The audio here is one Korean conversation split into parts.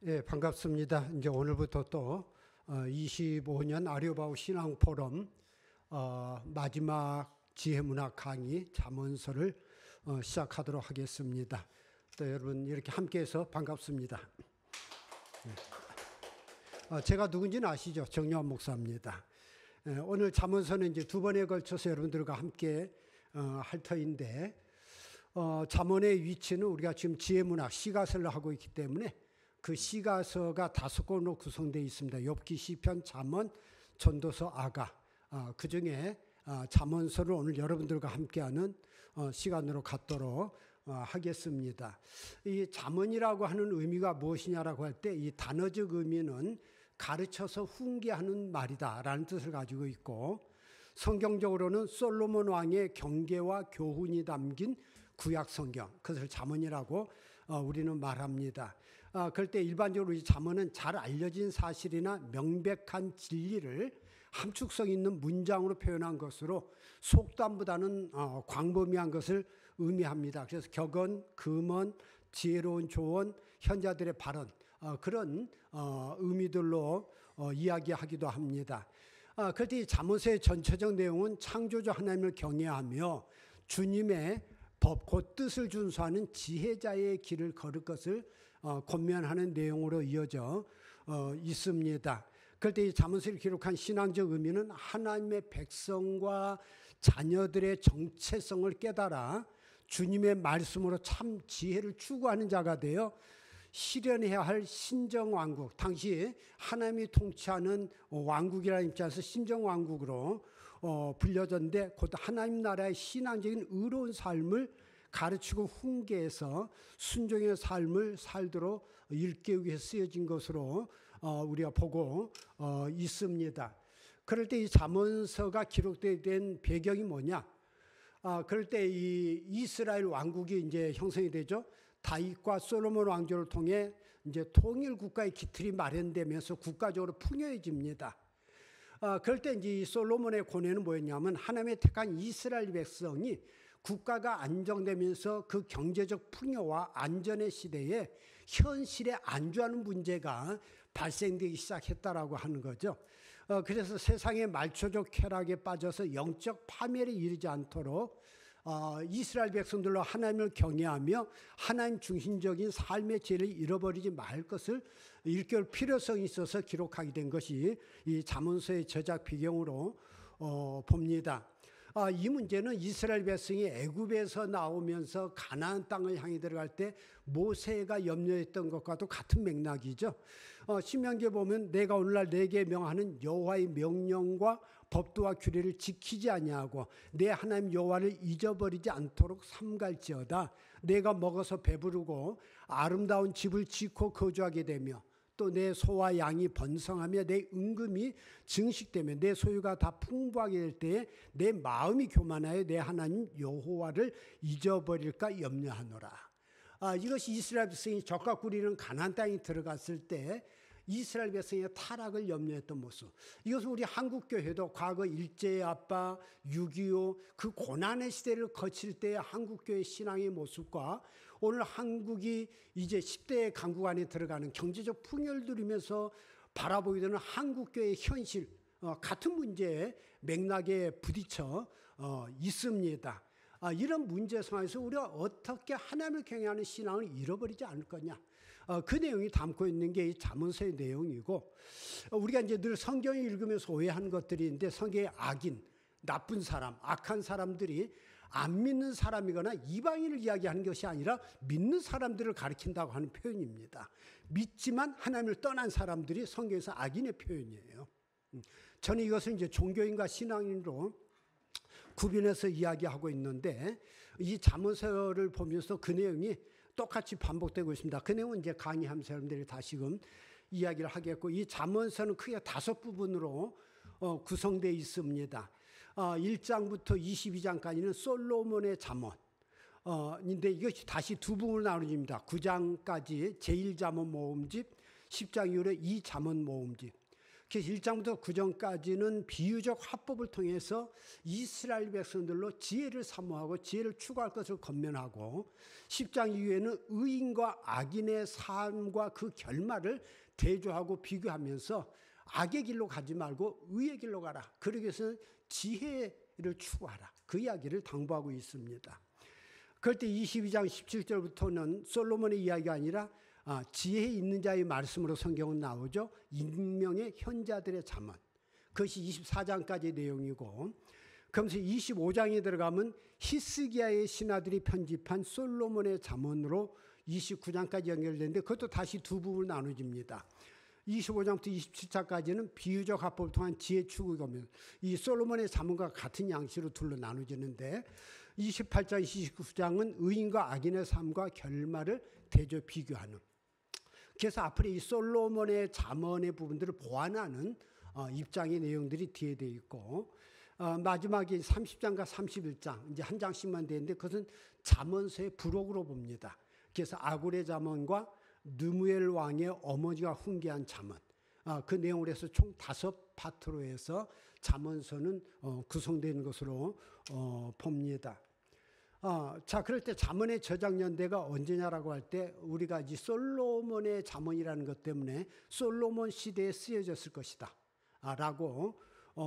예, 반갑습니다. 이제 오늘부터 또 25년 아리오바우 신앙 포럼 마지막 지혜문학 강의 잠언서를 시작하도록 하겠습니다. 또 여러분 이렇게 함께해서 반갑습니다. 제가 누군지는 아시죠? 정요한 목사입니다. 오늘 잠언서는 이제 두 번에 걸쳐서 여러분들과 함께 할 터인데 잠언의 위치는 우리가 지금 지혜문학 시가서를 하고 있기 때문에 그 시가서가 5권으로 구성되어 있습니다. 욥기, 시편, 잠언, 전도서, 아가. 그 중에 잠언서를 오늘 여러분들과 함께하는 시간으로 갖도록 하겠습니다. 이 잠언이라고 하는 의미가 무엇이냐라고 할 때 이 단어적 의미는 가르쳐서 훈계하는 말이다라는 뜻을 가지고 있고, 성경적으로는 솔로몬 왕의 경계와 교훈이 담긴 구약 성경, 그것을 잠언이라고 우리는 말합니다. 그럴 때 일반적으로 이 잠언은 잘 알려진 사실이나 명백한 진리를 함축성 있는 문장으로 표현한 것으로 속담보다는 광범위한 것을 의미합니다. 그래서 격언, 금언, 지혜로운 조언, 현자들의 발언, 그런 의미들로 이야기하기도 합니다. 그럴 때 이 잠언서의 전체적 내용은 창조주 하나님을 경외하며 주님의 법, 곧 뜻을 준수하는 지혜자의 길을 걸을 것을 권면하는 내용으로 이어져 있습니다. 그럴 때 이 잠언서를 기록한 신앙적 의미는 하나님의 백성과 자녀들의 정체성을 깨달아 주님의 말씀으로 참 지혜를 추구하는 자가 되어 실현해야 할 신정왕국, 당시 하나님이 통치하는 왕국이라는 입장에서 신정왕국으로 불려졌는데, 곧 하나님 나라의 신앙적인 의로운 삶을 가르치고 훈계해서 순종의 삶을 살도록 일깨우기 위해 쓰여진 것으로 우리가 보고 있습니다. 그럴 때 이 잠언서가 기록된 배경이 뭐냐? 그럴 때 이 이스라엘 왕국이 이제 형성이 되죠. 다윗과 솔로몬 왕조를 통해 이제 통일 국가의 기틀이 마련되면서 국가적으로 풍요해집니다. 그럴 때 이제 이 솔로몬의 고뇌는 뭐였냐면, 하나님의 택한 이스라엘 백성이 국가가 안정되면서 그 경제적 풍요와 안전의 시대에 현실에 안주하는 문제가 발생되기 시작했다라고 하는 거죠. 그래서 세상의 말초적 쾌락에 빠져서 영적 파멸에 이르지 않도록 이스라엘 백성들로 하나님을 경외하며 하나님 중심적인 삶의 지혜를 잃어버리지 말 것을 일깨울 필요성이 있어서 기록하게 된 것이 이 잠언서의 저작 배경으로 봅니다. 이 문제는 이스라엘 백성이 애굽에서 나오면서 가나안 땅을 향해 들어갈 때 모세가 염려했던 것과도 같은 맥락이죠. 신명기에 보면 내가 오늘날 내게 명하는 여호와의 명령과 법도와 규례를 지키지 아니하고 내 하나님 여호와를 잊어버리지 않도록 삼갈지어다. 내가 먹어서 배부르고 아름다운 집을 짓고 거주하게 되며 또 내 소와 양이 번성하며 내 은금이 증식되며 내 소유가 다 풍부하게 될 때에 내 마음이 교만하여 내 하나님 여호와를 잊어버릴까 염려하노라. 이것이 이스라엘 백성이 젖과 꿀이는 가나안 땅에 들어갔을 때 이스라엘 백성의 타락을 염려했던 모습. 이것은 우리 한국교회도 과거 일제의 압박, 6.25 그 고난의 시대를 거칠 때의 한국교회 신앙의 모습과 오늘 한국이 이제 10대의 강국 안에 들어가는 경제적 풍요를 누리면서 바라보게 되는 한국교회의 현실, 같은 문제의 맥락에 부딪혀 있습니다. 이런 문제 상황에서 우리가 어떻게 하나님을 경외하는 신앙을 잃어버리지 않을 거냐. 그 내용이 담고 있는 게 이 잠언서의 내용이고, 우리가 이제 늘 성경을 읽으면서 오해하는 것들이 있는데, 성경의 악인, 나쁜 사람, 악한 사람들이 안 믿는 사람이거나 이방인을 이야기하는 것이 아니라 믿는 사람들을 가리킨다고 하는 표현입니다. 믿지만 하나님을 떠난 사람들이 성경에서 악인의 표현이에요. 저는 이것을 이제 종교인과 신앙인으로 구분해서 이야기하고 있는데, 이 잠언서를 보면서 그 내용이 똑같이 반복되고 있습니다. 그 내용은 이제 강의하면서 여러분들이 다시금 이야기를 하겠고, 이 잠언서는 크게 5부분으로 구성되어 있습니다. 1장부터 22장까지는 솔로몬의 잠언인데 이것이 다시 두 부분으로 나눠집니다. 9장까지 제1잠언 모음집, 10장 이후에 2잠언 모음집. 그래서 1장부터 9장까지는 비유적 화법을 통해서 이스라엘 백성들로 지혜를 사모하고 지혜를 추구할 것을 권면하고 10장 이후에는 의인과 악인의 삶과 그 결말을 대조하고 비교하면서 악의 길로 가지 말고 의의 길로 가라. 그러기 위해서는 지혜를 추구하라. 그 이야기를 당부하고 있습니다. 그럴 때 22장 17절부터는 솔로몬의 이야기가 아니라 지혜 있는 자의 말씀으로 성경은 나오죠. 익명의 현자들의 잠언. 그것이 24장까지의 내용이고, 그러면서 25장에 들어가면 히스기야의 신하들이 편집한 솔로몬의 잠언으로 29장까지 연결되는데 그것도 다시 두 부분으로 나눠집니다. 25장부터 27장까지는 비유적 화법을 통한 지혜 추구이며 이 솔로몬의 잠언과 같은 양식으로 둘로 나눠지는데 28장, 29장은 의인과 악인의 삶과 결말을 대조 비교하는. 그래서 앞으로 이 솔로몬의 잠언의 부분들을 보완하는 입장의 내용들이 뒤에 되어 있고 마지막에 30장과 31장 이제 한 장씩만 되는데 그것은 잠언서의 부록으로 봅니다. 그래서 아굴의 잠언과 느무엘 왕의 어머니가 훈계한 잠언 그 내용을 해서 총 5파트로 해서 잠언서는 구성되는 것으로 봅니다. 자, 그럴 때 잠언의 저작 연대가 언제냐라고 할 때 우리가 이 솔로몬의 잠언이라는 것 때문에 솔로몬 시대에 쓰여졌을 것이다 라고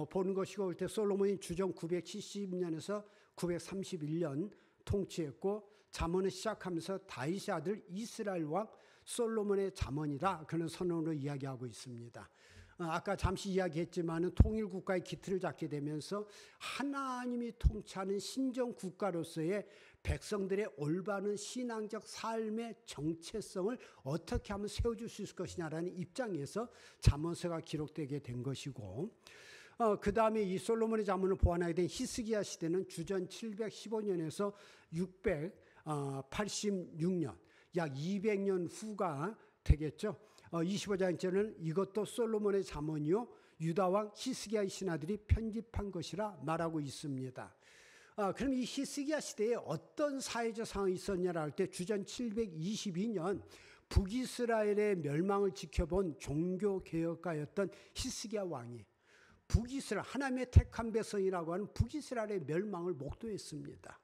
보는 것이고, 올 때 솔로몬이 주정 970년에서 931년 통치했고 잠언을 시작하면서 다윗의 아들 이스라엘 왕 솔로몬의 잠언이다 그런 선언으로 이야기하고 있습니다. 아까 잠시 이야기했지만 통일 국가의 기틀을 잡게 되면서 하나님이 통치하는 신정 국가로서의 백성들의 올바른 신앙적 삶의 정체성을 어떻게 하면 세워줄 수 있을 것이냐라는 입장에서 잠언서가 기록되게 된 것이고, 그 다음에 이 솔로몬의 잠언을 보완하게 된 히스기야 시대는 주전 715년에서 686년 약 200년 후가 되겠죠. 25장째는 이것도 솔로몬의 잠언이요 유다왕 히스기야의 신하들이 편집한 것이라 말하고 있습니다. 그럼 이 히스기야 시대에 어떤 사회적 상황이 있었냐라 할 때 주전 722년 북이스라엘의 멸망을 지켜본 종교개혁가였던 히스기야 왕이 북이스라엘 하나님의 택한 백성이라고 하는 북이스라엘의 멸망을 목도했습니다.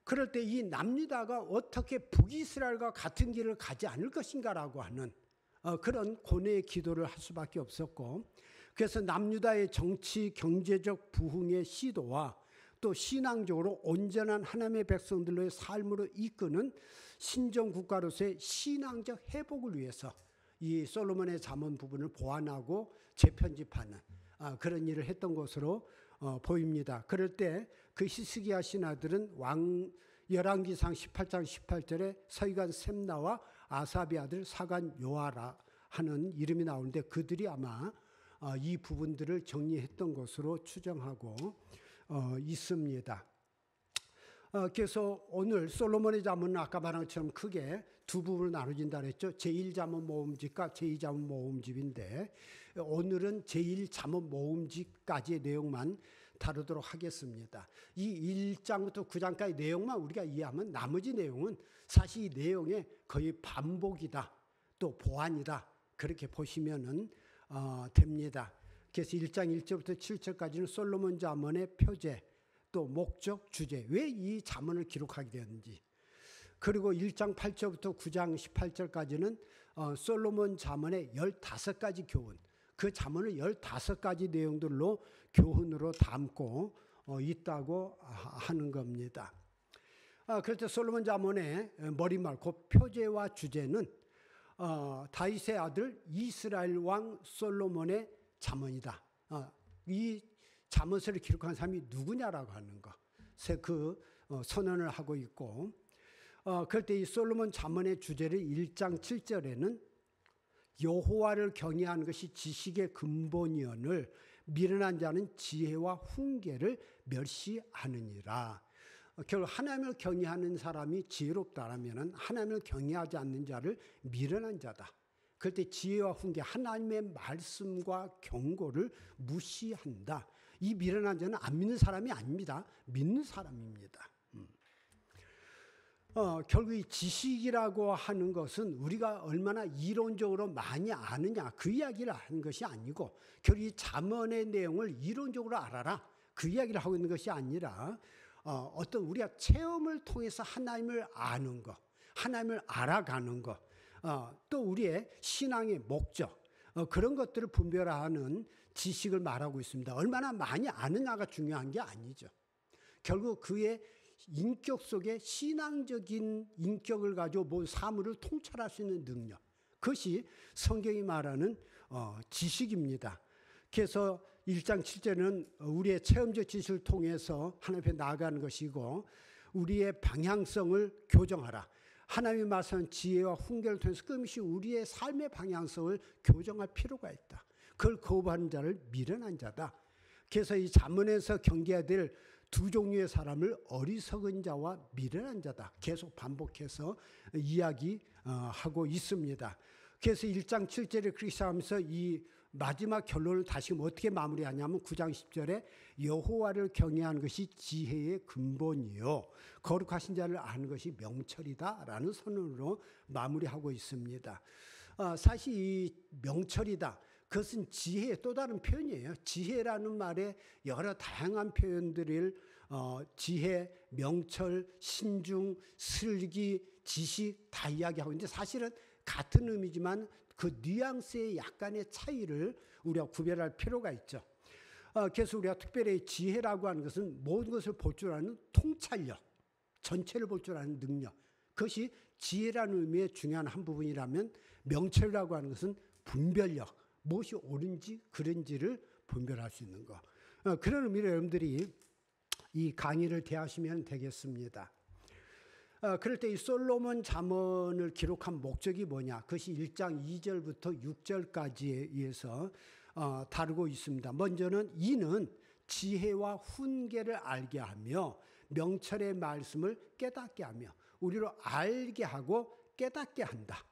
그럴 때 이 남유다가 어떻게 북이스라엘과 같은 길을 가지 않을 것인가라고 하는 그런 고뇌의 기도를 할 수밖에 없었고, 그래서 남유다의 정치 경제적 부흥의 시도와 또 신앙적으로 온전한 하나님의 백성들로의 삶으로 이끄는 신정국가로서의 신앙적 회복을 위해서 이 솔로몬의 잠언 부분을 보완하고 재편집하는 그런 일을 했던 것으로 보입니다. 그럴 때 그 히스기야 신하들은 열왕기상 18장 18절에 서기관 셈나와 아사비 아들 사관 요아라 하는 이름이 나오는데 그들이 아마 이 부분들을 정리했던 것으로 추정하고 있습니다. 그래서 오늘 솔로몬의 잠언은 아까 말한 것처럼 크게 두 부분으로 나눠진다 그랬죠. 제1잠언 모음집과 제2잠언 모음집인데 오늘은 제1잠언 모음집까지의 내용만 다루도록 하겠습니다. 이 1장부터 9장까지 내용만 우리가 이해하면 나머지 내용은 사실 이 내용의 거의 반복이다 또 보완이다 그렇게 보시면 됩니다. 그래서 1장 1절부터 7절까지는 솔로몬 잠언의 표제 또 목적, 주제, 왜 이 잠언을 기록하게 되었는지, 그리고 1장 8절부터 9장 18절까지는 솔로몬 잠언의 15가지 교훈, 그 잠언을 15가지 내용들로 교훈으로 담고 있다고 하는 겁니다. 그럴 때 솔로몬 잠언의 머릿말, 그 표제와 주제는 다윗의 아들 이스라엘 왕 솔로몬의 잠언이다. 이 잠언서를 기록한 사람이 누구냐라고 하는 것, 그 선언을 하고 있고, 그럴 때 이 솔로몬 잠언의 주제를 1장 7절에는 여호와를 경외하는 것이 지식의 근본이언을 미련한 자는 지혜와 훈계를 멸시하느니라. 결국 하나님을 경외하는 사람이 지혜롭다라면 하나님을 경외하지 않는 자를 미련한 자다. 그럴 때 지혜와 훈계, 하나님의 말씀과 경고를 무시한다. 이 미련한 자는 안 믿는 사람이 아닙니다. 믿는 사람입니다. 결국 이 지식이라고 하는 것은 우리가 얼마나 이론적으로 많이 아느냐 그 이야기를 하는 것이 아니고 결국 이 잠언의 내용을 이론적으로 알아라 그 이야기를 하고 있는 것이 아니라 어떤 우리가 체험을 통해서 하나님을 아는 것, 하나님을 알아가는 것, 또 우리의 신앙의 목적 그런 것들을 분별하는 지식을 말하고 있습니다. 얼마나 많이 아느냐가 중요한 게 아니죠. 결국 그의 인격 속에 신앙적인 인격을 가지고 모든 사물을 통찰할 수 있는 능력. 그것이 성경이 말하는 지식입니다. 그래서 1장 7절은 우리의 체험적 지식을 통해서 하나님 앞에 나아가는 것이고 우리의 방향성을 교정하라. 하나님의 말씀은 지혜와 훈계를 통해서 끊임없이 우리의 삶의 방향성을 교정할 필요가 있다. 그걸 거부하는 자를 미련한 자다. 그래서 이 잠언에서 경계해야 될 두 종류의 사람을 어리석은 자와 미련한 자다. 계속 반복해서 이야기하고 있습니다. 그래서 1장 7절에 그렇게 시작하면서 이 마지막 결론을 다시 어떻게 마무리하냐면 9장 10절에 여호와를 경외하는 것이 지혜의 근본이요 거룩하신 자를 아는 것이 명철이다라는 선언으로 마무리하고 있습니다. 사실 이 명철이다. 그것은 지혜의 또 다른 표현이에요. 지혜라는 말에 여러 다양한 표현들을 지혜, 명철, 신중, 슬기, 지식 다 이야기하고 있는데 사실은 같은 의미지만 그 뉘앙스의 약간의 차이를 우리가 구별할 필요가 있죠. 그래서 우리가 특별히 지혜라고 하는 것은 모든 것을 볼 줄 아는 통찰력, 전체를 볼 줄 아는 능력. 그것이 지혜라는 의미의 중요한 한 부분이라면 명철이라고 하는 것은 분별력. 무엇이 옳은지 그른지를 분별할 수 있는 것. 그런 의미로 여러분들이 이 강의를 대하시면 되겠습니다. 그럴 때 이 솔로몬 잠언을 기록한 목적이 뭐냐? 그것이 1장 2절부터 6절까지에서 다루고 있습니다. 먼저는 이는 지혜와 훈계를 알게 하며 명철의 말씀을 깨닫게 하며 우리로 알게 하고 깨닫게 한다.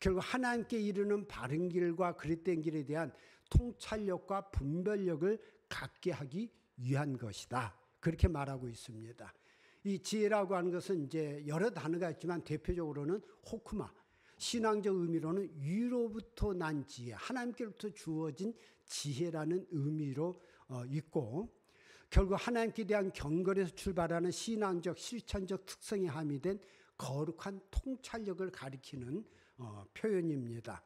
결국 하나님께 이르는 바른 길과 그릇된 길에 대한 통찰력과 분별력을 갖게 하기 위한 것이다. 그렇게 말하고 있습니다. 이 지혜라고 하는 것은 이제 여러 단어가 있지만 대표적으로는 호크마, 신앙적 의미로는 위로부터 난 지혜, 하나님께로부터 주어진 지혜라는 의미로 있고 결국 하나님께 대한 경건에서 출발하는 신앙적, 실천적 특성이 함유된 거룩한 통찰력을 가리키는 표현입니다.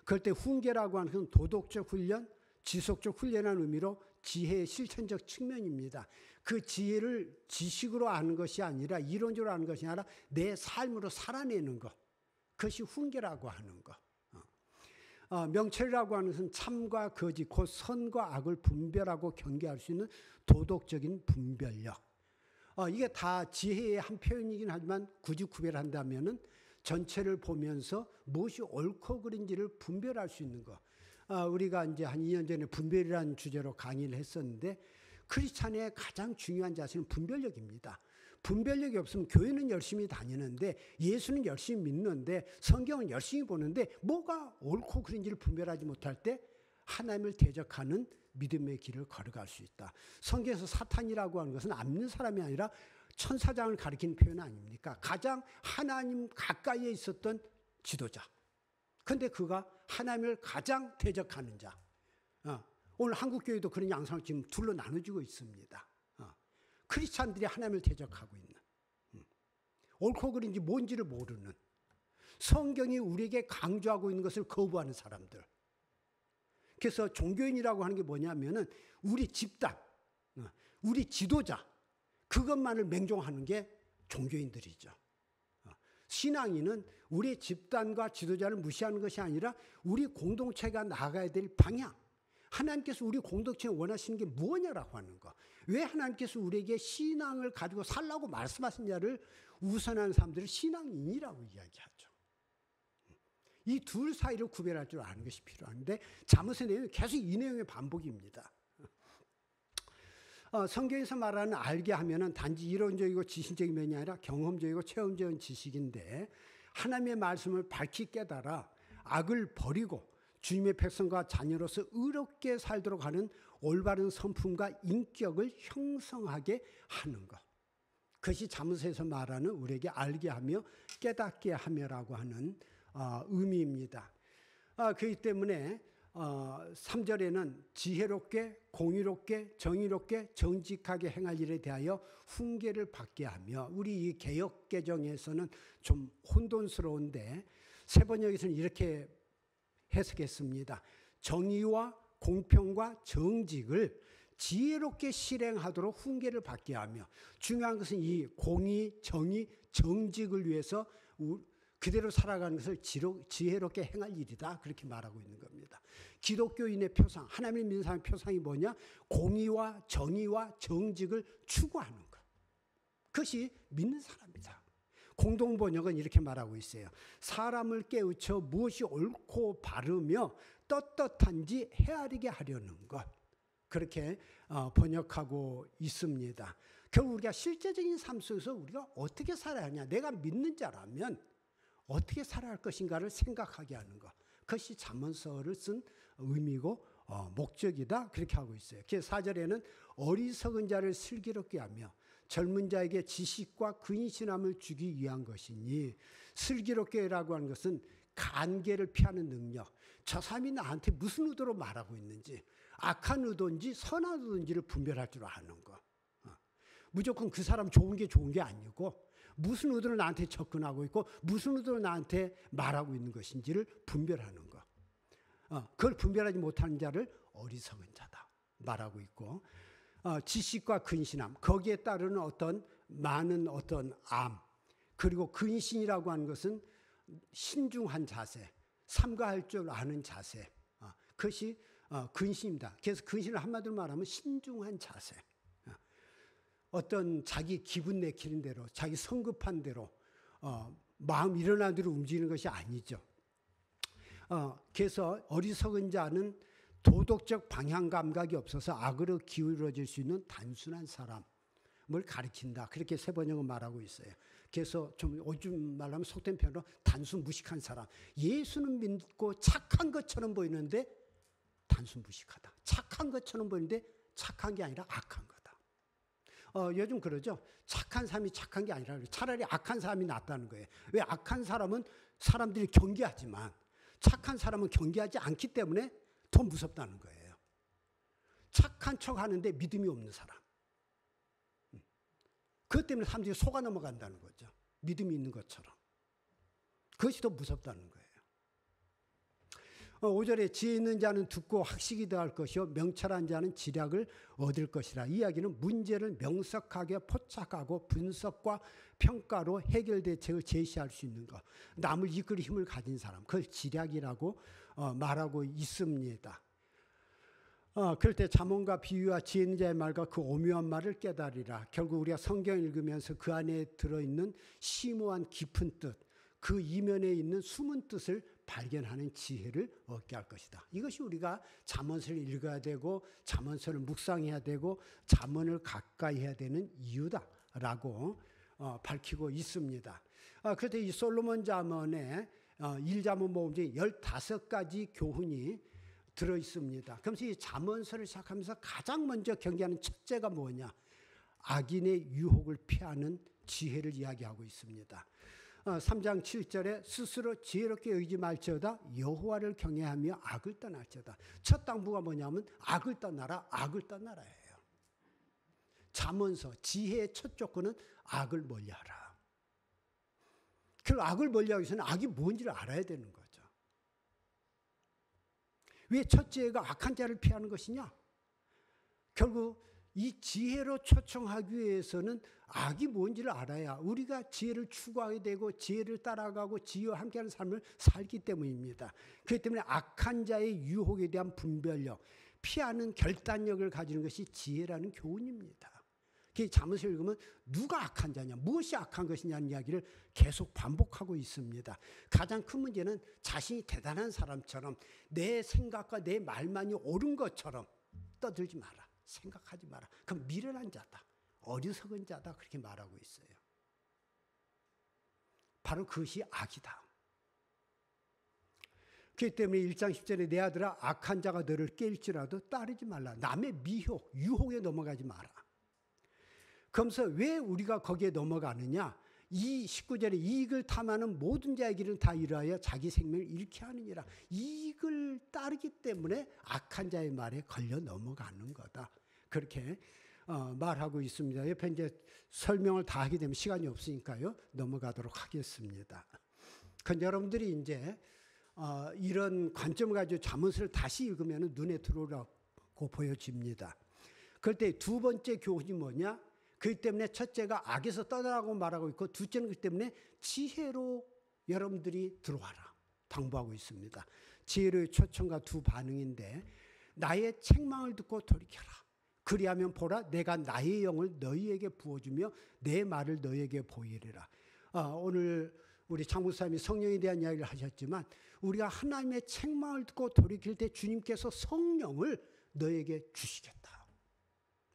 그럴 때 훈계라고 하는 것은 도덕적 훈련, 지속적 훈련이라는 의미로 지혜의 실천적 측면입니다. 그 지혜를 지식으로 아는 것이 아니라 이론적으로 아는 것이 아니라 내 삶으로 살아내는 것. 그것이 훈계라고 하는 것. 명철이라고 하는 것은 참과 거짓, 곧 선과 악을 분별하고 경계할 수 있는 도덕적인 분별력. 이게 다 지혜의 한 표현이긴 하지만 굳이 구별한다면은 전체를 보면서 무엇이 옳고 그른지를 분별할 수 있는 것. 우리가 이제 한 2년 전에 분별이라는 주제로 강의를 했었는데 크리스찬의 가장 중요한 자세는 분별력입니다. 분별력이 없으면 교회는 열심히 다니는데 예수는 열심히 믿는데 성경은 열심히 보는데 뭐가 옳고 그른지를 분별하지 못할 때 하나님을 대적하는 믿음의 길을 걸어갈 수 있다. 성경에서 사탄이라고 하는 것은 안 믿는 사람이 아니라 천사장을 가리키는 표현 아닙니까? 가장 하나님 가까이에 있었던 지도자. 그런데 그가 하나님을 가장 대적하는 자. 오늘 한국교회도 그런 양상을 지금 둘로 나눠지고 있습니다. 크리스찬들이 하나님을 대적하고 있는. 옳고 그른지 뭔지를 모르는. 성경이 우리에게 강조하고 있는 것을 거부하는 사람들. 그래서 종교인이라고 하는 게 뭐냐면은 우리 집단, 우리 지도자, 그것만을 맹종하는 게 종교인들이죠. 신앙인은 우리 집단과 지도자를 무시하는 것이 아니라 우리 공동체가 나가야 될 방향, 하나님께서 우리 공동체에 원하시는 게 무엇이냐라고 하는 거. 왜 하나님께서 우리에게 신앙을 가지고 살라고 말씀하시냐를 우선하는 사람들을 신앙인이라고 이야기하죠. 이 둘 사이를 구별할 줄 아는 것이 필요한데 잠언의 내용이 계속 이 내용의 반복입니다. 성경에서 말하는 알게 하면은 단지 이론적이고 지식적인 면이 아니라 경험적이고 체험적인 지식인데 하나님의 말씀을 밝히 깨달아 악을 버리고 주님의 백성과 자녀로서 의롭게 살도록 하는 올바른 성품과 인격을 형성하게 하는 것. 그것이 잠언서에서 말하는 우리에게 알게 하며 깨닫게 하며라고 하는 의미입니다. 그렇기 때문에 3절에는 지혜롭게 공의롭게 정의롭게 정직하게 행할 일에 대하여 훈계를 받게 하며, 우리 이 개역개정에서는 좀 혼돈스러운데 세번역에서는 이렇게 해석했습니다. 정의와 공평과 정직을 지혜롭게 실행하도록 훈계를 받게 하며, 중요한 것은 이 공의, 정의, 정직을 위해서 그대로 살아가는 것을 지혜롭게 행할 일이다, 그렇게 말하고 있는 겁니다. 기독교인의 표상, 하나님을 믿는 사람의 표상이 뭐냐? 공의와 정의와 정직을 추구하는 것. 그것이 믿는 사람이다. 공동번역은 이렇게 말하고 있어요. 사람을 깨우쳐 무엇이 옳고 바르며 떳떳한지 헤아리게 하려는 것. 그렇게 번역하고 있습니다. 결국 우리가 실제적인 삶 속에서 우리가 어떻게 살아야 하냐, 내가 믿는 자라면 어떻게 살아야 할 것인가를 생각하게 하는 것. 그것이 잠언서를 쓴 의미고 목적이다, 그렇게 하고 있어요. 그래서 4절에는 어리석은 자를 슬기롭게 하며 젊은 자에게 지식과 근신함을 주기 위한 것이니, 슬기롭게라고 하는 것은 간계를 피하는 능력. 저 사람이 나한테 무슨 의도로 말하고 있는지, 악한 의도인지 선한 의도인지를 분별할 줄 아는 거. 무조건 그 사람 좋은 게 아니고 무슨 의도로 나한테 접근하고 있고 무슨 의도로 나한테 말하고 있는 것인지를 분별하는 거. 그걸 분별하지 못하는 자를 어리석은 자다 말하고 있고, 지식과 근신함, 거기에 따르는 어떤 많은 어떤 암, 그리고 근신이라고 하는 것은 신중한 자세, 삼가할 줄 아는 자세, 그것이 근신입니다. 그래서 근신을 한마디로 말하면 신중한 자세. 어떤 자기 기분 내키는 대로, 자기 성급한 대로, 마음 일어나는 대로 움직이는 것이 아니죠. 그래서 어리석은 자는 도덕적 방향 감각이 없어서 악으로 기울어질 수 있는 단순한 사람을 가리킨다, 그렇게 세번역은 말하고 있어요. 그래서 좀 요즘 말하면 속된 표현으로 단순 무식한 사람. 예수는 믿고 착한 것처럼 보이는데 단순 무식하다. 착한 것처럼 보이는데 착한 게 아니라 악한 거다. 요즘 그러죠. 착한 사람이 착한 게 아니라 차라리 악한 사람이 낫다는 거예요. 왜? 악한 사람은 사람들이 경계하지만 착한 사람은 경계하지 않기 때문에 더 무섭다는 거예요. 착한 척 하는데 믿음이 없는 사람. 그것 때문에 사람들이 속아 넘어간다는 거죠. 믿음이 있는 것처럼. 그것이 더 무섭다는 거예요. 5절에 지혜 있는 자는 듣고 학식이 더할 것이요 명철한 자는 지략을 얻을 것이라. 이 이야기는 문제를 명석하게 포착하고 분석과 평가로 해결 대책을 제시할 수 있는 것, 남을 이끌 힘을 가진 사람, 그걸 지략이라고 말하고 있습니다. 그럴 때 잠언과 비유와 지혜 있는 자의 말과 그 오묘한 말을 깨달으리라. 결국 우리가 성경을 읽으면서 그 안에 들어있는 심오한 깊은 뜻, 그 이면에 있는 숨은 뜻을 발견하는 지혜를 얻게 할 것이다. 이것이 우리가 잠언서를 읽어야 되고 잠언서를 묵상해야 되고 잠언을 가까이 해야 되는 이유다라고 밝히고 있습니다. 그런데 이 솔로몬 잠언에 1잠언 모음 중에 15가지 교훈이 들어있습니다. 그러면서 이 잠언서를 시작하면서 가장 먼저 경계하는 첫째가 뭐냐? 악인의 유혹을 피하는 지혜를 이야기하고 있습니다. 3장 7절에 스스로 지혜롭게 여기지 말지어다 여호와를 경외하며 악을 떠날지어다. 첫 당부가 뭐냐면 악을 떠나라, 악을 떠나라예요. 잠언서 지혜의 첫 조건은 악을 멀리하라. 그 악을 멀리하기 위해서는 악이 뭔지를 알아야 되는 거죠. 왜 첫째가 악한 자를 피하는 것이냐? 결국 이 지혜로 초청하기 위해서는 악이 뭔지를 알아야 우리가 지혜를 추구하게 되고 지혜를 따라가고 지혜와 함께하는 삶을 살기 때문입니다. 그렇기 때문에 악한 자의 유혹에 대한 분별력, 피하는 결단력을 가지는 것이 지혜라는 교훈입니다. 잠언서를 읽으면 누가 악한 자냐, 무엇이 악한 것이냐는 이야기를 계속 반복하고 있습니다. 가장 큰 문제는 자신이 대단한 사람처럼 내 생각과 내 말만이 옳은 것처럼 떠들지 마라, 생각하지 마라. 그럼 미련한 자다, 어리석은 자다, 그렇게 말하고 있어요. 바로 그것이 악이다. 그렇기 때문에 1장 10절에 내 아들아 악한 자가 너를 깰지라도 따르지 말라. 남의 미혹, 유혹에 넘어가지 마라. 그러면서 왜 우리가 거기에 넘어가느냐? 이 19절에 이익을 탐하는 모든 자의 길은 다 이러하여 자기 생명을 잃게 하느니라. 이익을 따르기 때문에 악한 자의 말에 걸려 넘어가는 거다. 그렇게 말하고 있습니다. 옆에 이제 설명을 다 하게 되면 시간이 없으니까요. 넘어가도록 하겠습니다. 그런데 여러분들이 이제 이런 관점을 가지고 잠언을 다시 읽으면 눈에 들어오라고 보여집니다. 그럴 때 두 번째 교훈이 뭐냐? 그렇기 때문에 첫째가 악에서 떠나라고 말하고 있고, 둘째는 그렇기 때문에 지혜로 여러분들이 들어와라 당부하고 있습니다. 지혜로의 초청과 두 반응인데, 나의 책망을 듣고 돌이켜라. 그리하면 보라, 내가 나의 영을 너희에게 부어주며 내 말을 너희에게 보이리라. 오늘 우리 장목사님이 성령에 대한 이야기를 하셨지만, 우리가 하나님의 책망을 듣고 돌이킬 때 주님께서 성령을 너에게 주시겠다.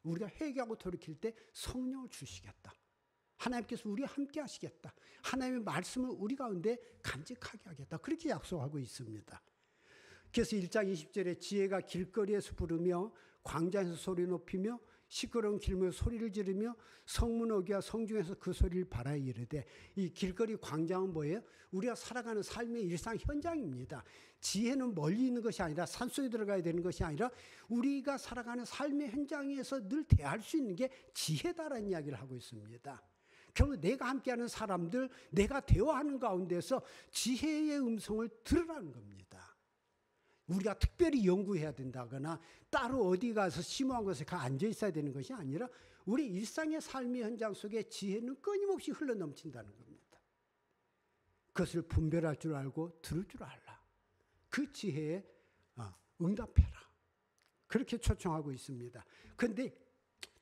우리가 회개하고 돌이킬 때 성령을 주시겠다. 하나님께서 우리와 함께 하시겠다. 하나님의 말씀을 우리 가운데 간직하게 하겠다. 그렇게 약속하고 있습니다. 그래서 1장 20절에 지혜가 길거리에서 부르며 광장에서 소리 높이며 시끄러운 길목에 소리를 지르며 성문 어귀와 성중에서 그 소리를 바라에 이르되, 이 길거리 광장은 뭐예요? 우리가 살아가는 삶의 일상 현장입니다. 지혜는 멀리 있는 것이 아니라 산속에 들어가야 되는 것이 아니라 우리가 살아가는 삶의 현장에서 늘 대할 수 있는 게 지혜다라는 이야기를 하고 있습니다. 결국 내가 함께하는 사람들, 내가 대화하는 가운데서 지혜의 음성을 들으라는 겁니다. 우리가 특별히 연구해야 된다거나 따로 어디 가서 심오한 것에 앉아 있어야 되는 것이 아니라 우리 일상의 삶의 현장 속에 지혜는 끊임없이 흘러넘친다는 겁니다. 그것을 분별할 줄 알고 들을 줄 알라. 그 지혜에 응답해라. 그렇게 초청하고 있습니다. 그런데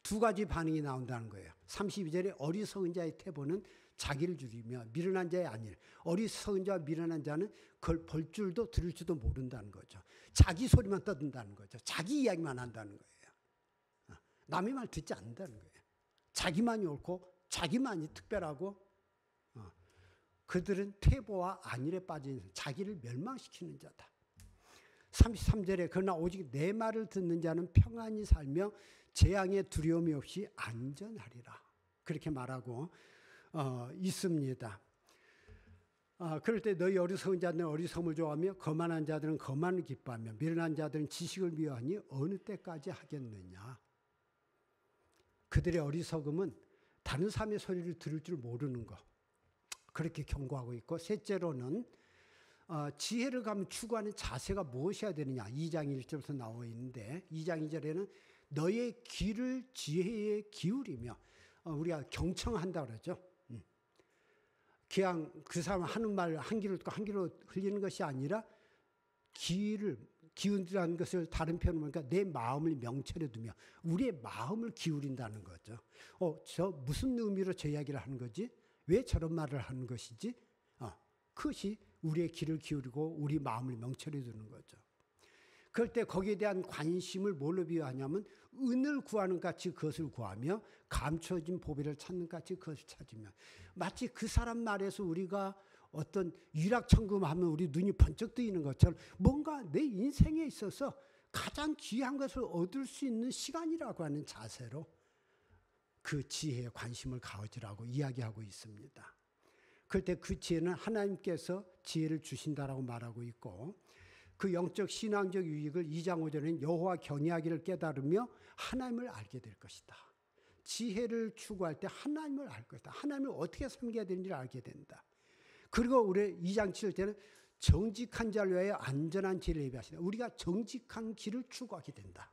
두 가지 반응이 나온다는 거예요. 32절에 어리석은 자의 태보는 자기를 줄이며 미련한 자의 안일. 어리석은 자와 미련한 자는 그걸 볼 줄도 들을 줄도 모른다는 거죠. 자기 소리만 떠든다는 거죠. 자기 이야기만 한다는 거예요. 남의 말 듣지 않는다는 거예요. 자기만이 옳고 자기만이 특별하고, 그들은 태보와 안일에 빠진 자기를 멸망시키는 자다. 33절에 그러나 오직 내 말을 듣는 자는 평안히 살며 재앙의 두려움이 없이 안전하리라. 그렇게 말하고 있습니다. 그럴 때 너희 어리석은 자들은 어리석음을 좋아하며 거만한 자들은 거만을 기뻐하며 미련한 자들은 지식을 미워하니 어느 때까지 하겠느냐. 그들의 어리석음은 다른 사람의 소리를 들을 줄 모르는 것, 그렇게 경고하고 있고, 셋째로는 지혜를 가면 추구하는 자세가 무엇이어야 되느냐. 2장 1절부터 나와 있는데 2장 2절에는 너의 귀를 지혜에 기울이며, 우리가 경청한다 그러죠. 그냥 그 사람 하는 말 한 귀로 듣고 한 귀로 흘리는 것이 아니라 귀를 기울이라는 것을 다른 표현으로 보니까 내 마음을 명철에 두며 우리의 마음을 기울인다는 거죠. 저 무슨 의미로 저 이야기를 하는 거지? 왜 저런 말을 하는 것이지? 그것이 우리의 귀를 기울이고 우리 마음을 명철에 두는 거죠. 그럴 때 거기에 대한 관심을 뭘로 비유하냐면 은을 구하는 같이 그것을 구하며 감춰진 보배를 찾는 같이 그것을 찾으며, 마치 그 사람 말에서 우리가 어떤 유락천금하면 우리 눈이 번쩍 뜨이는 것처럼 뭔가 내 인생에 있어서 가장 귀한 것을 얻을 수 있는 시간이라고 하는 자세로 그 지혜에 관심을 가지라고 이야기하고 있습니다. 그럴 때 그 지혜는 하나님께서 지혜를 주신다라고 말하고 있고, 그 영적 신앙적 유익을 2장 5절에는 여호와 경외하기를 깨달으며 하나님을 알게 될 것이다. 지혜를 추구할 때 하나님을 알 것이다. 하나님을 어떻게 섬겨야 되는지를 알게 된다. 그리고 우리 2장 7절 때는 정직한 자를 위하여 안전한 길을 예비하시다. 우리가 정직한 길을 추구하게 된다.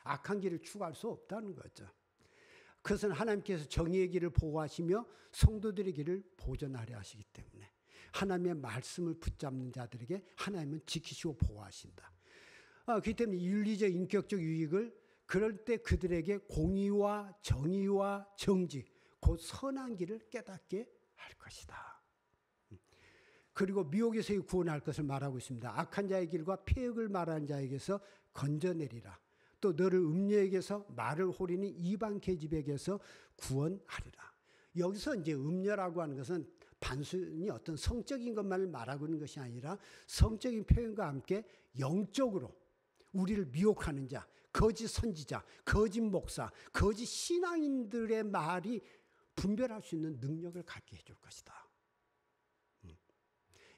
악한 길을 추구할 수 없다는 거죠. 그것은 하나님께서 정의의 길을 보호하시며 성도들의 길을 보존하려 하시기 때문에 하나님의 말씀을 붙잡는 자들에게 하나님은 지키시고 보호하신다. 그렇기 때문에 윤리적 인격적 유익을 그럴 때 그들에게 공의와 정의와 정직, 곧 선한 길을 깨닫게 할 것이다. 그리고 미혹에서의 구원할 것을 말하고 있습니다. 악한 자의 길과 폐역을 말하는 자에게서 건져내리라. 또 너를 음녀에게서 말을 호리는 이방 계집에게서 구원하리라. 여기서 이제 음녀라고 하는 것은 단순히 어떤 성적인 것만을 말하고 있는 것이 아니라 성적인 표현과 함께 영적으로 우리를 미혹하는 자, 거짓 선지자, 거짓 목사, 거짓 신앙인들의 말이 분별할 수 있는 능력을 갖게 해줄 것이다.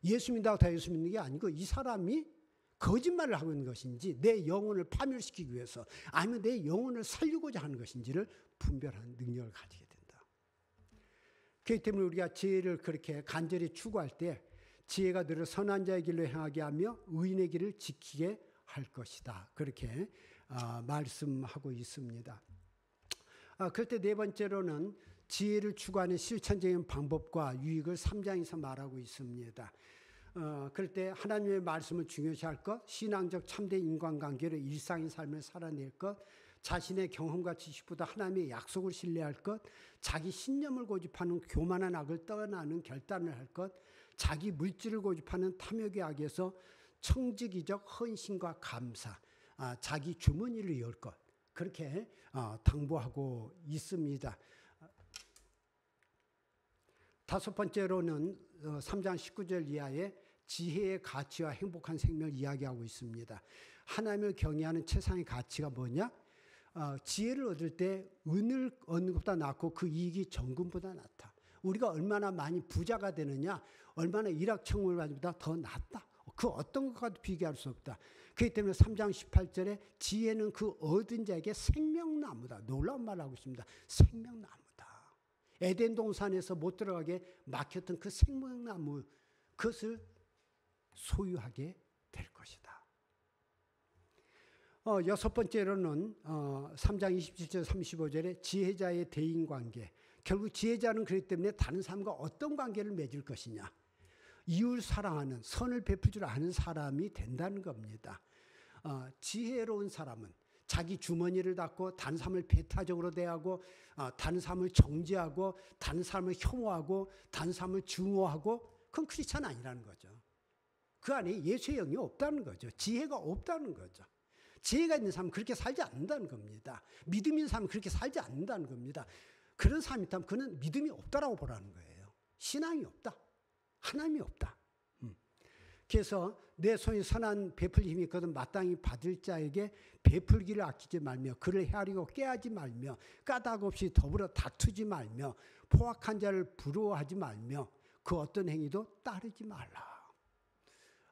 예수 믿다고 다 예수 믿는 게 아니고 이 사람이 거짓말을 하고 있는 것인지 내 영혼을 파멸시키기 위해서 아니면 내 영혼을 살리고자 하는 것인지를 분별하는 능력을 가지게 된다. 그렇기 때문에 우리가 지혜를 그렇게 간절히 추구할 때 지혜가 너를 선한 자의 길로 향하게 하며 의인의 길을 지키게 할 것이다. 그렇게 말씀하고 있습니다. 그럴 때 네 번째로는 지혜를 추구하는 실천적인 방법과 유익을 3장에서 말하고 있습니다. 그럴 때 하나님의 말씀을 중요시할 것, 신앙적 참된 인간관계로 일상의 삶을 살아낼 것, 자신의 경험과 지식보다 하나님의 약속을 신뢰할 것, 자기 신념을 고집하는 교만한 악을 떠나는 결단을 할 것, 자기 물질을 고집하는 탐욕의 악에서 청지기적 헌신과 감사, 자기 주머니를 열 것, 그렇게 당부하고 있습니다. 다섯 번째로는 3장 19절 이하에 지혜의 가치와 행복한 생명을 이야기하고 있습니다. 하나님을 경외하는 최상의 가치가 뭐냐? 지혜를 얻을 때 은을 얻는 것보다 낫고 그 이익이 정금보다 낫다. 우리가 얼마나 많이 부자가 되느냐, 얼마나 일확천금을 가지보다 더 낫다. 그 어떤 것과도 비교할 수 없다. 그렇기 때문에 3장 18절에 지혜는 그 얻은 자에게 생명나무다. 놀라운 말을 하고 있습니다. 생명나무다. 에덴 동산에서 못 들어가게 막혔던 그 생명나무, 그것을 소유하게 될 것이다. 여섯 번째로는 3장 27절 35절에 지혜자의 대인관계. 결국 지혜자는 그렇기 때문에 다른 사람과 어떤 관계를 맺을 것이냐. 이웃 사랑하는, 선을 베풀 줄 아는 사람이 된다는 겁니다. 지혜로운 사람은 자기 주머니를 닫고 다른 사람을 배타적으로 대하고 다른 사람을 정죄하고 다른 사람을 혐오하고 다른 사람을 증오하고 그건 크리스찬 아니라는 거죠. 그 안에 예수의 영이 없다는 거죠. 지혜가 없다는 거죠. 지혜가 있는 사람은 그렇게 살지 않는다는 겁니다. 믿음 있는 사람은 그렇게 살지 않는다는 겁니다. 그런 사람이 있다면 그는 믿음이 없다라고 보라는 거예요. 신앙이 없다. 하나님이 없다. 그래서 내 손이 선한 베풀 힘이 있거든 마땅히 받을 자에게 베풀기를 아끼지 말며 그를 헤아리고 꾀하지 말며 까닭 없이 더불어 다투지 말며 포악한 자를 부러워하지 말며 그 어떤 행위도 따르지 말라.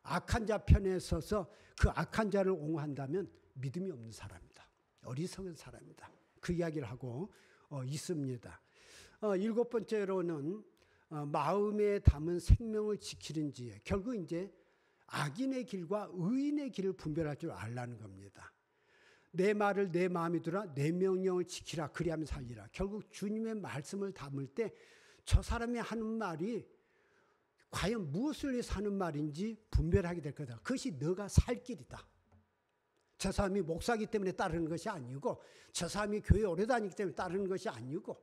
악한 자 편에 서서 그 악한 자를 옹호한다면 믿음이 없는 사람이다. 어리석은 사람이다. 그 이야기를 하고 있습니다. 일곱 번째로는 마음에 담은 생명을 지키는 지혜. 결국 이제 악인의 길과 의인의 길을 분별할 줄 알라는 겁니다. 내 말을 내 마음에 두라, 내 명령을 지키라, 그리하면 살리라. 결국 주님의 말씀을 담을 때 저 사람이 하는 말이 과연 무엇을 위해서 하는 말인지 분별하게 될 거다. 그것이 너가 살 길이다. 저 사람이 목사기 때문에 따르는 것이 아니고 저 사람이 교회 오래 다니기 때문에 따르는 것이 아니고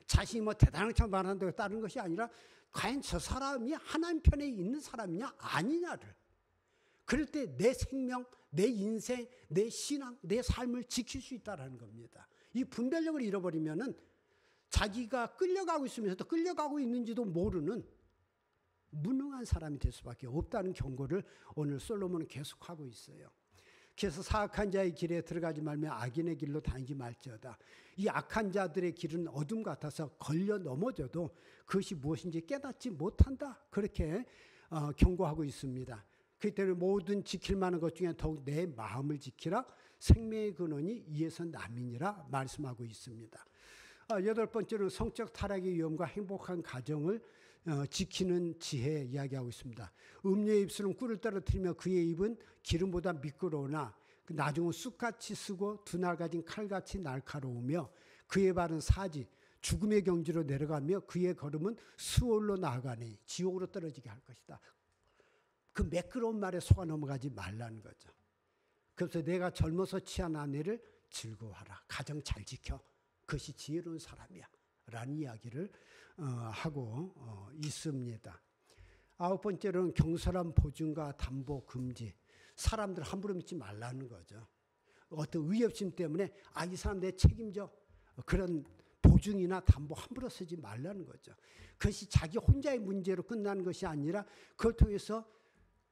자신이 뭐 대단한 척 말한다고 따르는 것이 아니라 과연 저 사람이 하나님 편에 있는 사람이냐 아니냐를, 그럴 때 내 생명, 내 인생, 내 신앙, 내 삶을 지킬 수 있다는 겁니다. 이 분별력을 잃어버리면은 자기가 끌려가고 있으면서도 끌려가고 있는지도 모르는 무능한 사람이 될 수밖에 없다는 경고를 오늘 솔로몬은 계속하고 있어요. 그래서 사악한 자의 길에 들어가지 말며 악인의 길로 다니지 말지어다. 이 악한 자들의 길은 어둠 같아서 걸려 넘어져도 그것이 무엇인지 깨닫지 못한다. 그렇게 경고하고 있습니다. 그렇기 때문에 모든 지킬 만한 것 중에 더욱 내 마음을 지키라. 생명의 근원이 이에서 남이니라 말씀하고 있습니다. 여덟 번째는 성적 타락의 위험과 행복한 가정을 지키는 지혜 이야기하고 있습니다. 음녀의 입술은 꿀을 떨어뜨리며 그의 입은 기름보다 미끄러우나 나중은 쑥같이 쓰고 두 날 가진 칼같이 날카로우며 그의 발은 사지 죽음의 경지로 내려가며 그의 걸음은 수월로 나아가니 지옥으로 떨어지게 할 것이다. 그 매끄러운 말에 속아 넘어가지 말라는 거죠. 그래서 내가 젊어서 취한 아내를 즐거워하라. 가정 잘 지켜. 그것이 지혜로운 사람이야. 라는 이야기를 하고 있습니다. 아홉 번째로는 경솔한 보증과 담보 금지. 사람들 함부로 믿지 말라는 거죠. 어떤 의협심 때문에 이 사람 내 책임져. 그런 보증이나 담보 함부로 쓰지 말라는 거죠. 그것이 자기 혼자의 문제로 끝나는 것이 아니라 그걸 통해서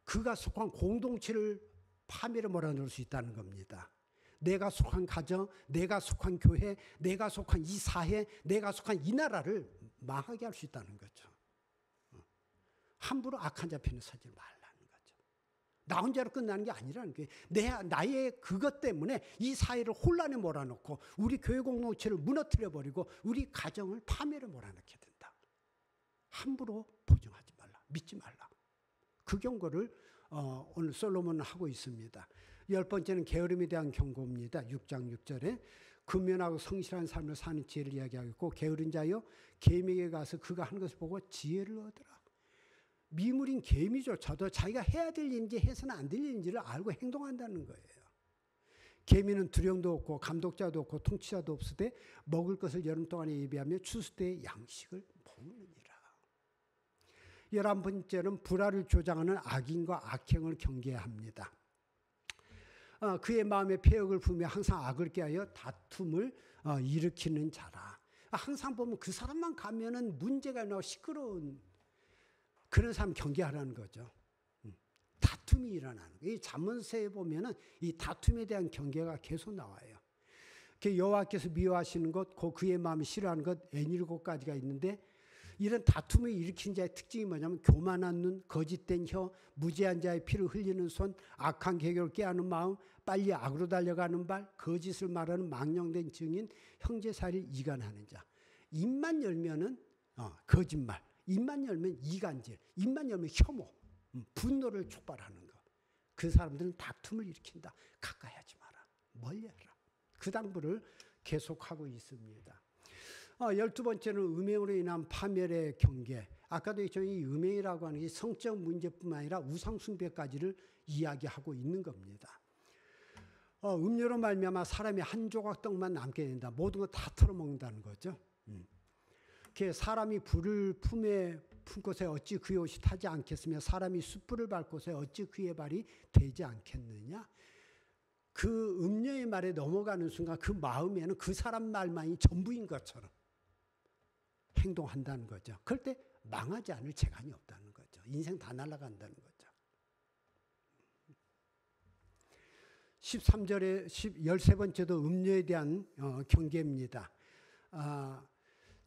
그가 속한 공동체를 파멸에 몰아넣을 수 있다는 겁니다. 내가 속한 가정, 내가 속한 교회, 내가 속한 이 사회, 내가 속한 이 나라를 망하게 할 수 있다는 거죠. 함부로 악한 자 편에 서지 말라는 거죠. 나 혼자로 끝나는 게 아니라는 거예요. 나의 그것 때문에 이 사회를 혼란에 몰아넣고 우리 교회 공동체를 무너뜨려버리고 우리 가정을 파멸에 몰아넣게 된다. 함부로 보증하지 말라. 믿지 말라. 그 경고를 오늘 솔로몬은 하고 있습니다. 10번째는 게으름에 대한 경고입니다. 6장 6절에 근면하고 성실한 삶을 사는 지혜를 이야기하고 있고, 게으른 자여 개미에게 가서 그가 하는 것을 보고 지혜를 얻으라. 미물인 개미조차도 자기가 해야 될 일인지 해서는 안 될 일인지를 알고 행동한다는 거예요. 개미는 두령도 없고 감독자도 없고 통치자도 없으되 먹을 것을 여름 동안에 예비하며 추수 때에 양식을 먹느니라. 11번째는 불화를 조장하는 악인과 악행을 경계해야 합니다. 그의 마음에 폐역을 품며 항상 악을 꾀하여 다툼을 일으키는 자라. 항상 보면 그 사람만 가면은 문제가 나고 시끄러운 그런 사람 경계하라는 거죠. 다툼이 일어나는 거예요. 이 잠언서에 보면은 이 다툼에 대한 경계가 계속 나와요. 여호와께서 미워하시는 것, 그의 마음이 싫어하는 것, N7가지가 있는데, 이런 다툼을 일으킨 자의 특징이 뭐냐면 교만한 눈, 거짓된 혀, 무지한 자의 피를 흘리는 손, 악한 계획을 꾀하는 마음, 빨리 악으로 달려가는 발, 거짓을 말하는 망령된 증인, 형제사이를 이간하는 자. 입만 열면은 거짓말, 입만 열면 이간질, 입만 열면 혐오, 분노를 촉발하는 거. 그 사람들은 다툼을 일으킨다. 가까이 하지 마라. 멀리 하라. 그 당부를 계속하고 있습니다. 12번째는 음행으로 인한 파멸의 경계. 아까도 했지만 이 음행이라고 하는 게 성적 문제뿐만 아니라 우상숭배까지를 이야기하고 있는 겁니다. 음료로 말미암아 사람이 한 조각 떡만 남게 된다. 모든 거 다 털어먹는다는 거죠. 사람이 불을 품고서 어찌 그의 옷이 타지 않겠으며 사람이 숯불을 밟고서 어찌 그의 발이 되지 않겠느냐. 그 음료의 말에 넘어가는 순간 그 마음에는 그 사람 말만이 전부인 것처럼 행동한다는 거죠. 그럴 때 망하지 않을 재간이 없다는 거죠. 인생 다 날아간다는 거죠. 13절에 13번째도 음료에 대한 경계입니다.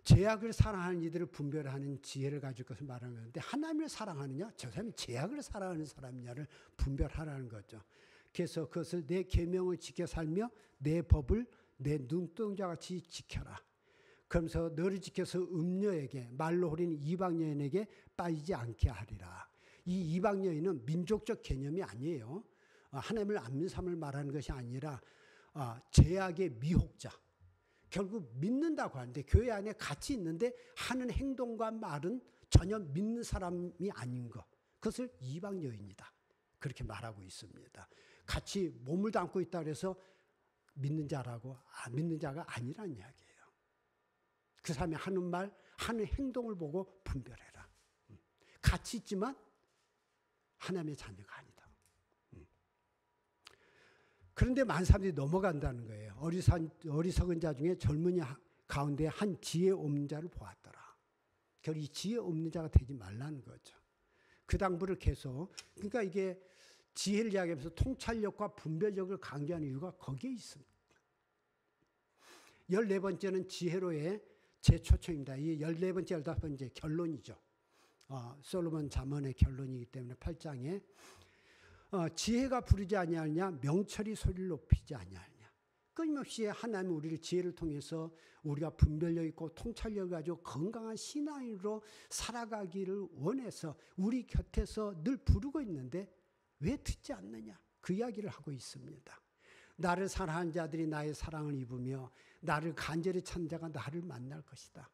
죄악을 사랑하는 이들을 분별하는 지혜를 가질 것을 말하는 건데, 하나님을 사랑하느냐, 저 사람이 죄악을 사랑하는 사람이냐를 분별하라는 거죠. 그래서 그것을 내 계명을 지켜 살며 내 법을 내 눈동자같이 지켜라. 그러면서 너를 지켜서 음녀에게, 말로 호리는 이방 여인에게 빠지지 않게 하리라. 이 이방 여인은 민족적 개념이 아니에요. 하나님을 안 믿는 사람을 말하는 것이 아니라 죄악의 미혹자. 결국 믿는다고 하는데 교회 안에 같이 있는데 하는 행동과 말은 전혀 믿는 사람이 아닌 것. 그것을 이방 여인이다. 그렇게 말하고 있습니다. 같이 몸을 담고 있다 그래서 믿는 자라고, 믿는 자가 아니란 이야기예요. 그 사람이 하는 말, 하는 행동을 보고 분별해라. 같이 있지만 하나님의 자녀가 아니다. 그런데 많은 사람들이 넘어간다는 거예요. 어리석은 자 중에 젊은이 가운데 한 지혜 없는 자를 보았더라. 결국 이 지혜 없는 자가 되지 말라는 거죠. 그 당부를 계속, 그러니까 이게 지혜를 이야기하면서 통찰력과 분별력을 강조하는 이유가 거기에 있습니다. 14번째는 지혜로의 재초청입니다. 이 14번째, 15번째 결론이죠. 솔로몬 잠언의 결론이기 때문에 8장에 지혜가 부르지 아니하느냐, 명철이 소리를 높이지 아니하느냐. 끊임없이 하나님은 우리를 지혜를 통해서 우리가 분별력 있고 통찰력을 가지고 건강한 신앙으로 살아가기를 원해서 우리 곁에서 늘 부르고 있는데 왜 듣지 않느냐. 그 이야기를 하고 있습니다. 나를 사랑하는 자들이 나의 사랑을 입으며 나를 간절히 찾는 자가 나를 만날 것이다.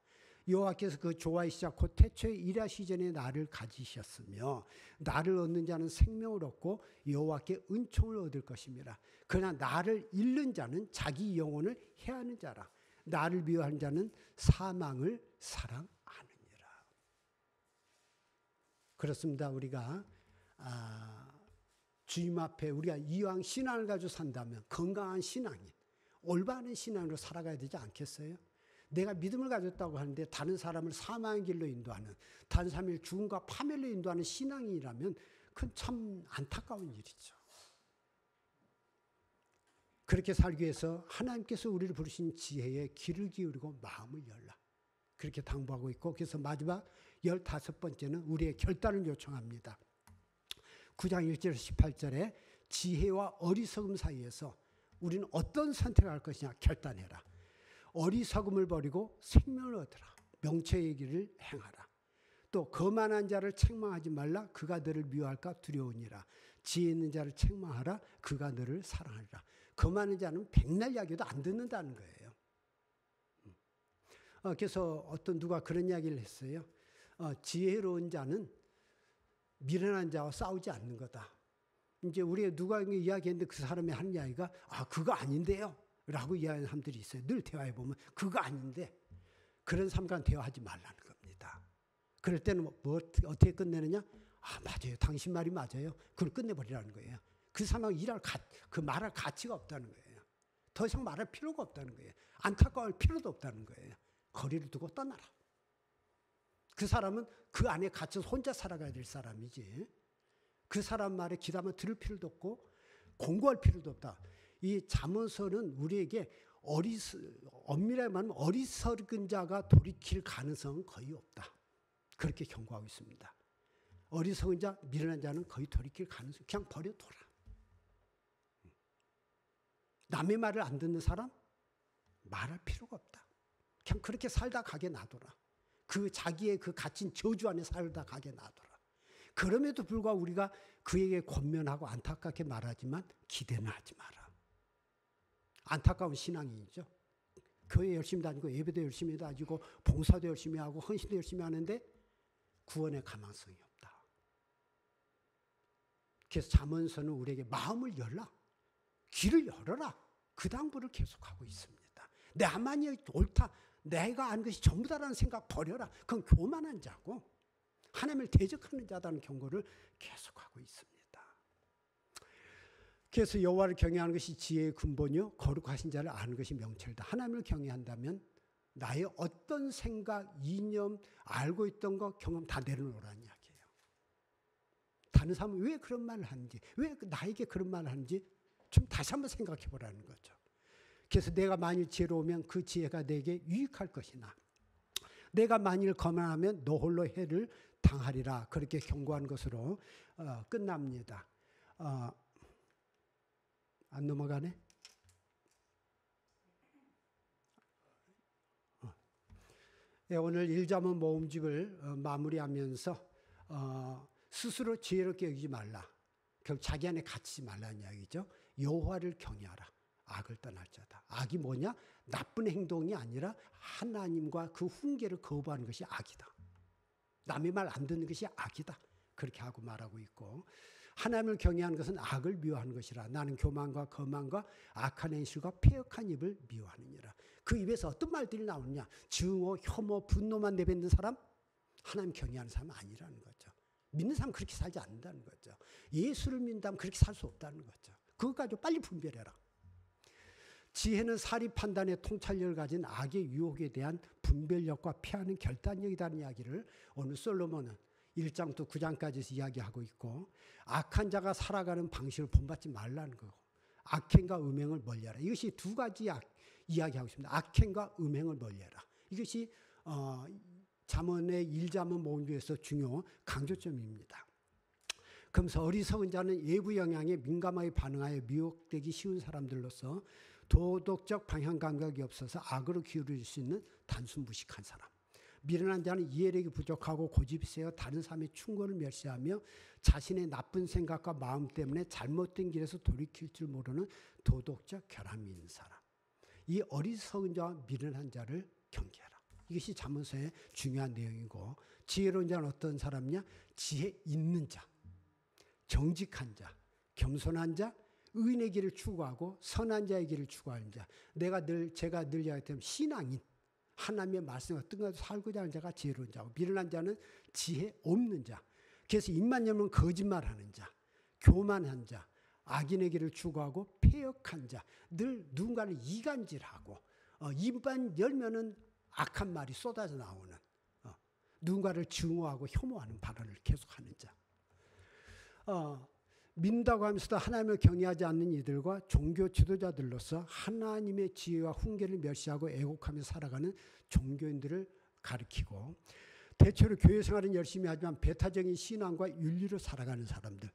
여호와께서 그 조화의 시작 곧 태초에 일하시기 전에 나를 가지셨으며 나를 얻는 자는 생명을 얻고 여호와께 은총을 얻을 것입니다. 그러나 나를 잃는 자는 자기 영혼을 해하는 자라. 나를 미워하는 자는 사망을 사랑하느니라. 그렇습니다. 우리가 주님 앞에 우리가 이왕 신앙을 가지고 산다면 건강한 신앙인, 올바른 신앙으로 살아가야 되지 않겠어요? 내가 믿음을 가졌다고 하는데 다른 사람을 사망의 길로 인도하는, 다른 사람을 죽음과 파멸로 인도하는 신앙이라면 그건 참 안타까운 일이죠. 그렇게 살기 위해서 하나님께서 우리를 부르신 지혜에 귀를 기울이고 마음을 열라. 그렇게 당부하고 있고, 그래서 마지막 15번째는 우리의 결단을 요청합니다. 9장 1절에서 18절에 지혜와 어리석음 사이에서 우리는 어떤 선택을 할 것이냐 결단해라. 어리석음을 버리고 생명을 얻으라. 명철의 길을 행하라. 또 거만한 자를 책망하지 말라. 그가 너를 미워할까 두려우니라. 지혜 있는 자를 책망하라. 그가 너를 사랑하리라. 거만한 자는 백날 이야기도 안 듣는다는 거예요. 그래서 누가 그런 이야기를 했어요. 지혜로운 자는 미련한 자와 싸우지 않는 거다. 이제 우리가 누가 이야기했는데 그 사람이 하는 이야기가 그거 아닌데요 라고 이야기하는 사람들이 있어요. 늘 대화해보면 그거 아닌데, 그런 사람과 대화하지 말라는 겁니다. 그럴 때는 어떻게 끝내느냐? 맞아요. 당신 말이 맞아요. 그걸 끝내버리라는 거예요. 그 사람하고 그 말할 가치가 없다는 거예요. 더 이상 말할 필요가 없다는 거예요. 안타까울 필요도 없다는 거예요. 거리를 두고 떠나라. 그 사람은 그 안에 갇혀서 혼자 살아가야 될 사람이지, 그 사람 말에 귀담아 들을 필요도 없고 공부할 필요도 없다. 이 잠언서는 우리에게 엄밀하게 말하면 어리석은 자가 돌이킬 가능성은 거의 없다. 그렇게 경고하고 있습니다. 어리석은 자, 미련한 자는 거의 돌이킬 가능성, 그냥 버려둬라. 남의 말을 안 듣는 사람 말할 필요가 없다. 그냥 그렇게 살다 가게 놔둬라. 그 자기의 그 갇힌 저주 안에 살다 가게 놔둬라. 그럼에도 불구하고 우리가 그에게 권면하고 안타깝게 말하지만 기대는 하지 마라. 안타까운 신앙이죠. 교회 열심히 다니고 예배도 열심히 다니고 봉사도 열심히 하고 헌신도 열심히 하는데 구원의 가망성이 없다. 그래서 잠언서는 우리에게 마음을 열라. 귀를 열어라. 그 당부를 계속하고 있습니다. 나만이 옳다. 내가 아는 것이 전부다라는 생각 버려라. 그건 교만한 자고 하나님을 대적하는 자다는 경고를 계속하고 있습니다. 그래서 여호와를 경외하는 것이 지혜의 근본이요 거룩하신 자를 아는 것이 명철이다. 하나님을 경외한다면 나의 어떤 생각, 이념, 알고 있던 것, 경험 다 내려놓으라는 이야기예요. 다른 사람은 왜 그런 말을 하는지, 왜 나에게 그런 말을 하는지 좀 다시 한번 생각해 보라는 거죠. 그래서 내가 만일 지혜로우면 그 지혜가 내게 유익할 것이나 내가 만일 거만하면 너 홀로 해를 당하리라. 그렇게 경고한 것으로 끝납니다. 안 넘어가네? 오늘 일자문 모음집을 마무리하면서 스스로 지혜롭게 여기지 말라. 결국 자기 안에 갇히지 말라는 이야기죠. 여호와를 경외하라. 악을 떠날 자다. 악이 뭐냐? 나쁜 행동이 아니라 하나님과 그 훈계를 거부하는 것이 악이다. 남의 말 안 듣는 것이 악이다. 그렇게 하고 말하고 있고, 하나님을 경외하는 것은 악을 미워하는 것이라. 나는 교만과 거만과 악한 행실과 패역한 입을 미워하느니라. 그 입에서 어떤 말들이 나오느냐? 증오, 혐오, 분노만 내뱉는 사람, 하나님 경외하는 사람은 아니라는 거죠. 믿는 사람은 그렇게 살지 않는다는 거죠. 예수를 믿는다면 그렇게 살 수 없다는 거죠. 그것 가지고 빨리 분별해라. 지혜는 사리 판단의 통찰력을 가진 악의 유혹에 대한 분별력과 피하는 결단력이라는 이야기를 오늘 솔로몬은 1장부터 9장까지 이야기하고 있고, 악한 자가 살아가는 방식을 본받지 말라는 거고, 악행과 음행을 멀리하라. 이것이 두 가지 이야기하고 있습니다. 악행과 음행을 멀리하라. 이것이 잠언의 1잠언 모음집에서 중요 강조점입니다. 그러면서 어리석은 자는 외부 영향에 민감하게 반응하여 미혹되기 쉬운 사람들로서 도덕적 방향 감각이 없어서 악으로 기울일 수 있는 단순 무식한 사람. 미련한 자는 이해력이 부족하고 고집이 세어 다른 사람의 충고를 멸시하며 자신의 나쁜 생각과 마음 때문에 잘못된 길에서 돌이킬 줄 모르는 도덕적 결함이 있는 사람. 이 어리석은 자와 미련한 자를 경계하라. 이것이 잠언서의 중요한 내용이고, 지혜로운 자는 어떤 사람이냐? 지혜 있는 자, 정직한 자, 겸손한 자, 의인의 길을 추구하고 선한 자의 길을 추구하는 자. 제가 늘 이야기했던 신앙인, 하나님의 말씀을 뜬금없이 살고자 하는 자가 지혜로운 자고, 미련한 자는 지혜 없는 자. 그래서 입만 열면 거짓말하는 자, 교만한 자, 악인의 길을 추구하고 패역한 자, 늘 누군가를 이간질하고 입만 열면은 악한 말이 쏟아져 나오는, 누군가를 증오하고 혐오하는 발언을 계속하는 자. 믿는다고 하면서도 하나님을 경외하지 않는 이들과 종교 지도자들로서 하나님의 지혜와 훈계를 멸시하고 애곡하며 살아가는 종교인들을 가리키고, 대체로 교회 생활은 열심히 하지만 배타적인 신앙과 윤리로 살아가는 사람들,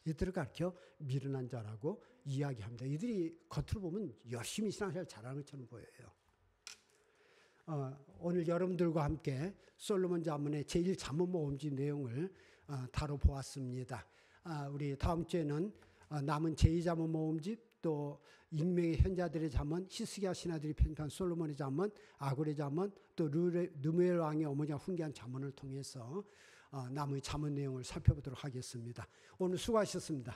이들을 가리켜 미련한 자라고 이야기합니다. 이들이 겉으로 보면 열심히 신앙생활 잘하는 것처럼 보여요. 오늘 여러분들과 함께 솔로몬 자문의 제1자문 모음집 내용을 다뤄보았습니다. 우리 다음 주에는 남은 제2자문 모음집, 또 익명의 현자들의 자문, 히스기야 신하들이 편집한 솔로몬의 자문, 아굴의 자문, 또 느무엘 왕의 어머니가 훈계한 자문을 통해서 남의 자문 내용을 살펴보도록 하겠습니다. 오늘 수고하셨습니다.